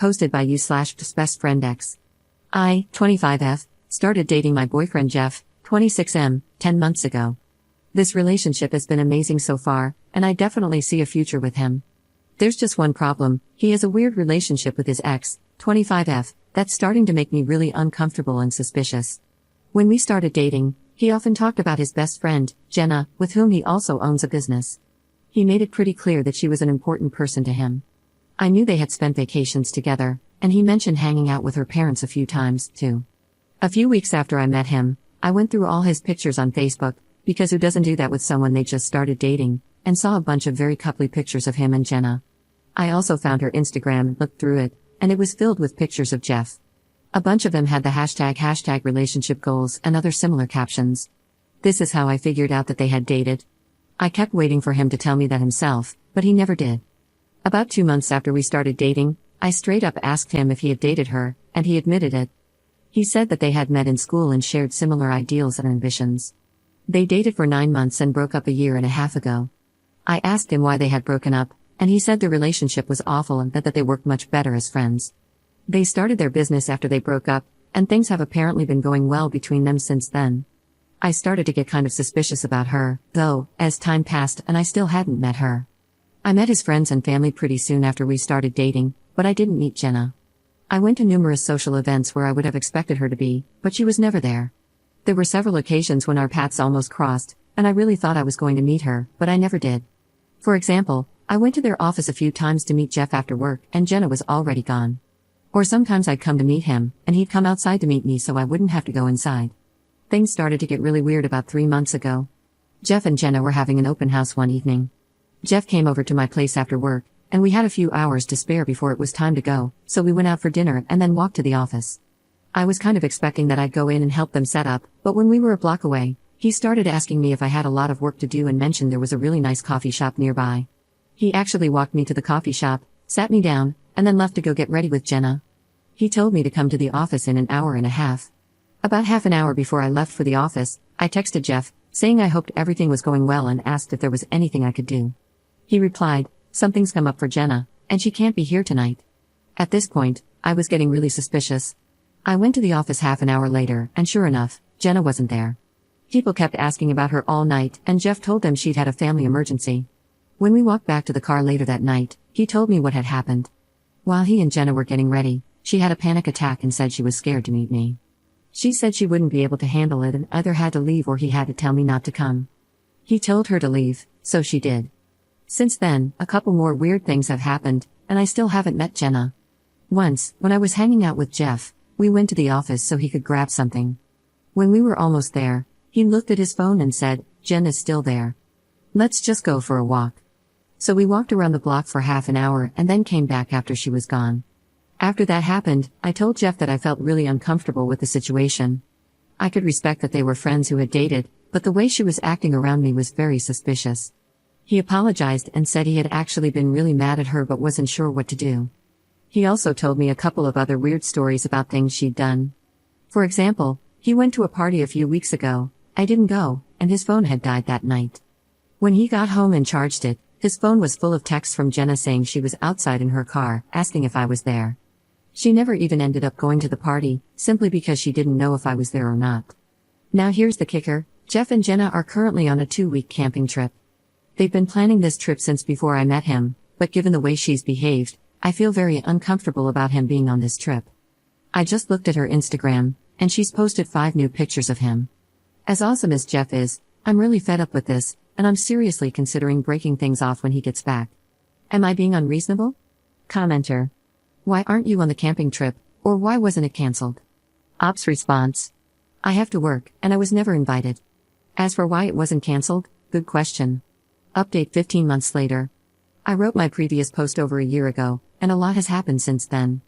Hosted by you/best friend X. I, 25F, started dating my boyfriend Jeff, 26M, 10 months ago. This relationship has been amazing so far, and I definitely see a future with him. There's just one problem: he has a weird relationship with his ex, 25F, that's starting to make me really uncomfortable and suspicious. When we started dating, he often talked about his best friend, Jenna, with whom he also owns a business. He made it pretty clear that she was an important person to him. I knew they had spent vacations together, and he mentioned hanging out with her parents a few times, too. A few weeks after I met him, I went through all his pictures on Facebook, because who doesn't do that with someone they just started dating, and saw a bunch of very coupley pictures of him and Jenna. I also found her Instagram and looked through it, and it was filled with pictures of Jeff. A bunch of them had the hashtag relationship goals and other similar captions. This is how I figured out that they had dated. I kept waiting for him to tell me that himself, but he never did. About 2 months after we started dating, I straight up asked him if he had dated her, and he admitted it. He said that they had met in school and shared similar ideals and ambitions. They dated for 9 months and broke up a year and a half ago. I asked him why they had broken up, and he said the relationship was awful and that they worked much better as friends. They started their business after they broke up, and things have apparently been going well between them since then. I started to get kind of suspicious about her, though, as time passed and I still hadn't met her. I met his friends and family pretty soon after we started dating, but I didn't meet Jenna. I went to numerous social events where I would have expected her to be, but she was never there. There were several occasions when our paths almost crossed, and I really thought I was going to meet her, but I never did. For example, I went to their office a few times to meet Jeff after work, and Jenna was already gone. Or sometimes I'd come to meet him, and he'd come outside to meet me so I wouldn't have to go inside. Things started to get really weird about 3 months ago. Jeff and Jenna were having an open house one evening. Jeff came over to my place after work, and we had a few hours to spare before it was time to go, so we went out for dinner and then walked to the office. I was kind of expecting that I'd go in and help them set up, but when we were a block away, he started asking me if I had a lot of work to do and mentioned there was a really nice coffee shop nearby. He actually walked me to the coffee shop, sat me down, and then left to go get ready with Jenna. He told me to come to the office in an hour and a half. About half an hour before I left for the office, I texted Jeff, saying I hoped everything was going well and asked if there was anything I could do. He replied, "Something's come up for Jenna, and she can't be here tonight." At this point, I was getting really suspicious. I went to the office half an hour later, and sure enough, Jenna wasn't there. People kept asking about her all night, and Jeff told them she'd had a family emergency. When we walked back to the car later that night, he told me what had happened. While he and Jenna were getting ready, she had a panic attack and said she was scared to meet me. She said she wouldn't be able to handle it and either had to leave or he had to tell me not to come. He told her to leave, so she did. Since then, a couple more weird things have happened, and I still haven't met Jenna. Once, when I was hanging out with Jeff, we went to the office so he could grab something. When we were almost there, he looked at his phone and said, "Jen is still there. Let's just go for a walk." So we walked around the block for half an hour and then came back after she was gone. After that happened, I told Jeff that I felt really uncomfortable with the situation. I could respect that they were friends who had dated, but the way she was acting around me was very suspicious. He apologized and said he had actually been really mad at her but wasn't sure what to do. He also told me a couple of other weird stories about things she'd done. For example, he went to a party a few weeks ago. I didn't go, and his phone had died that night. When he got home and charged it, his phone was full of texts from Jenna saying she was outside in her car, asking if I was there. She never even ended up going to the party, simply because she didn't know if I was there or not. Now here's the kicker: Jeff and Jenna are currently on a 2-week camping trip. They've been planning this trip since before I met him, but given the way she's behaved, I feel very uncomfortable about him being on this trip. I just looked at her Instagram, and she's posted 5 new pictures of him. As awesome as Jeff is, I'm really fed up with this, and I'm seriously considering breaking things off when he gets back. Am I being unreasonable? Commenter: why aren't you on the camping trip, or why wasn't it cancelled? Ops response: I have to work, and I was never invited. As for why it wasn't cancelled, good question. Update 15 months later. I wrote my previous post over a year ago, and a lot has happened since then.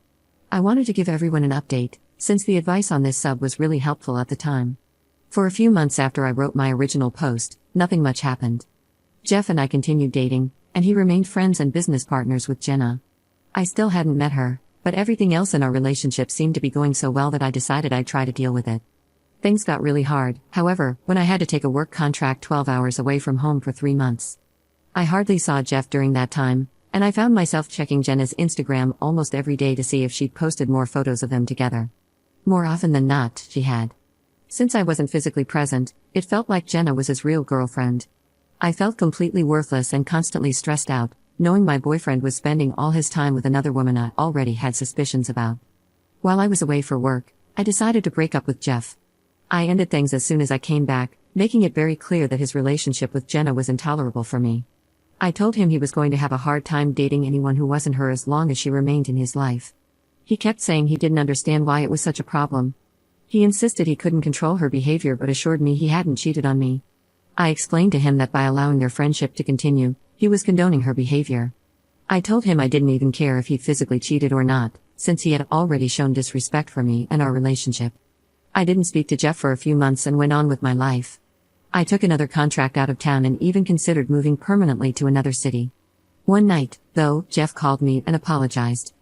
I wanted to give everyone an update, since the advice on this sub was really helpful at the time. For a few months after I wrote my original post, nothing much happened. Jeff and I continued dating, and he remained friends and business partners with Jenna. I still hadn't met her, but everything else in our relationship seemed to be going so well that I decided I'd try to deal with it. Things got really hard, however, when I had to take a work contract 12 hours away from home for 3 months. I hardly saw Jeff during that time, And I found myself checking Jenna's Instagram almost every day to see if she'd posted more photos of them together. More often than not, she had. Since I wasn't physically present, it felt like Jenna was his real girlfriend. I felt completely worthless and constantly stressed out, knowing my boyfriend was spending all his time with another woman I already had suspicions about. While I was away for work, I decided to break up with Jeff. I ended things as soon as I came back, making it very clear that his relationship with Jenna was intolerable for me. I told him he was going to have a hard time dating anyone who wasn't her as long as she remained in his life. He kept saying he didn't understand why it was such a problem. He insisted he couldn't control her behavior but assured me he hadn't cheated on me. I explained to him that by allowing their friendship to continue, he was condoning her behavior. I told him I didn't even care if he physically cheated or not, since he had already shown disrespect for me and our relationship. I didn't speak to Jeff for a few months and went on with my life. I took another contract out of town and even considered moving permanently to another city. One night, though, Jeff called me and apologized.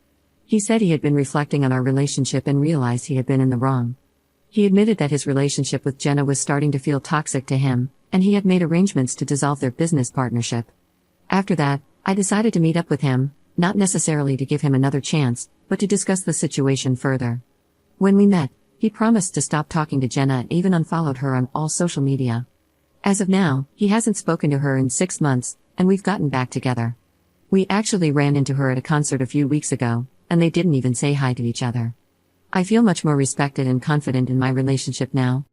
He said he had been reflecting on our relationship and realized he had been in the wrong. He admitted that his relationship with Jenna was starting to feel toxic to him, and he had made arrangements to dissolve their business partnership. After that, I decided to meet up with him, not necessarily to give him another chance, but to discuss the situation further. When we met, he promised to stop talking to Jenna and even unfollowed her on all social media. As of now, he hasn't spoken to her in 6 months, and we've gotten back together. We actually ran into her at a concert a few weeks ago, and they didn't even say hi to each other. I feel much more respected and confident in my relationship now.